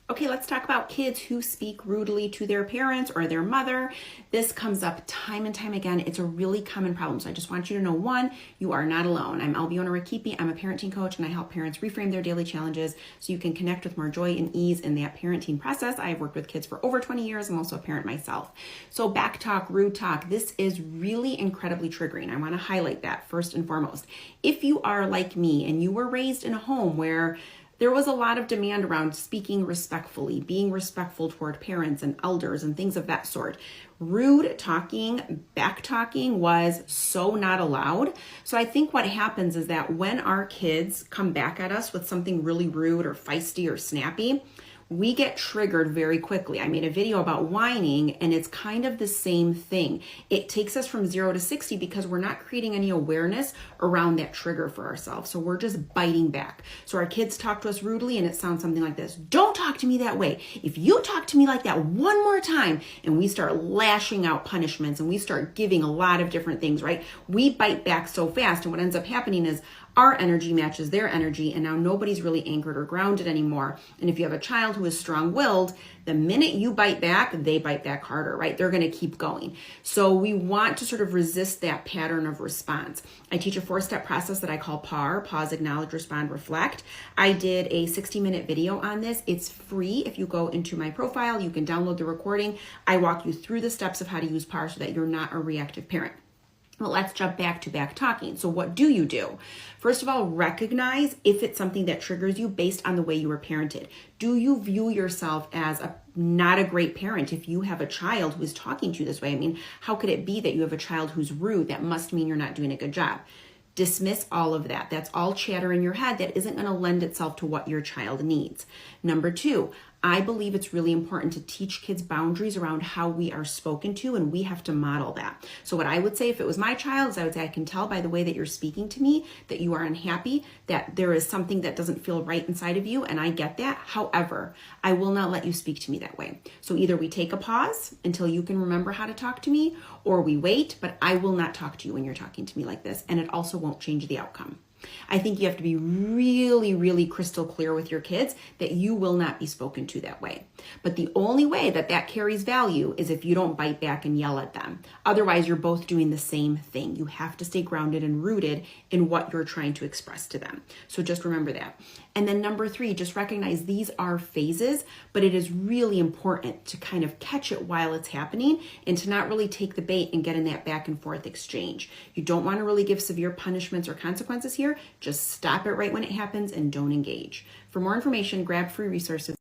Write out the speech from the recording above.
Okay, let's talk about kids who speak rudely to their parents or their mother. This comes up time and time again. It's a really common problem. So I just want you to know, one, you are not alone. I'm Albiona Rakipi. I'm a parenting coach and I help parents reframe their daily challenges so you can connect with more joy and ease in that parenting process. I've worked with kids for over 20 years. I'm also a parent myself. So back talk, rude talk, this is really incredibly triggering. I want to highlight that first and foremost. If you are like me and you were raised in a home where there was a lot of demand around speaking respectfully, being respectful toward parents and elders and things of that sort. Rude talking, back talking was so not allowed. So I think what happens is that when our kids come back at us with something really rude or feisty or snappy, we get triggered very quickly. I made a video about whining and it's kind of the same thing. It takes us from 0 to 60 because we're not creating any awareness around that trigger for ourselves. So we're just biting back. So our kids talk to us rudely and it sounds something like this. Don't talk to me that way. If you talk to me like that one more time, and we start lashing out punishments and we start giving a lot of different things, right? We bite back so fast and what ends up happening is our energy matches their energy and now nobody's really anchored or grounded anymore. And if you have a child who is strong-willed, the minute you bite back, they bite back harder, right? They're going to keep going. So we want to sort of resist that pattern of response. I teach a 4-step process that I call PAR, pause, acknowledge, respond, reflect. I did a 60-minute video on this. It's free. If you go into my profile, you can download the recording. I walk you through the steps of how to use PAR so that you're not a reactive parent. Well, let's jump back to back talking. So what do you do? First of all, recognize if it's something that triggers you based on the way you were parented. Do you view yourself as not a great parent if you have a child who is talking to you this way? I mean, how could it be that you have a child who's rude? That must mean you're not doing a good job. Dismiss all of that. That's all chatter in your head that isn't going to lend itself to what your child needs. Number 2, I believe it's really important to teach kids boundaries around how we are spoken to, and we have to model that. So what I would say if it was my child is I would say, I can tell by the way that you're speaking to me that you are unhappy, that there is something that doesn't feel right inside of you, and I get that. However, I will not let you speak to me that way. So either we take a pause until you can remember how to talk to me, or we wait, but I will not talk to you when you're talking to me like this, and it also won't change the outcome. I think you have to be really, really crystal clear with your kids that you will not be spoken to that way. But the only way that that carries value is if you don't bite back and yell at them. Otherwise, you're both doing the same thing. You have to stay grounded and rooted in what you're trying to express to them. So just remember that. And then number 3, just recognize these are phases, but it is really important to kind of catch it while it's happening and to not really take the bait and get in that back and forth exchange. You don't want to really give severe punishments or consequences here. Just stop it right when it happens and don't engage. For more information, grab free resources.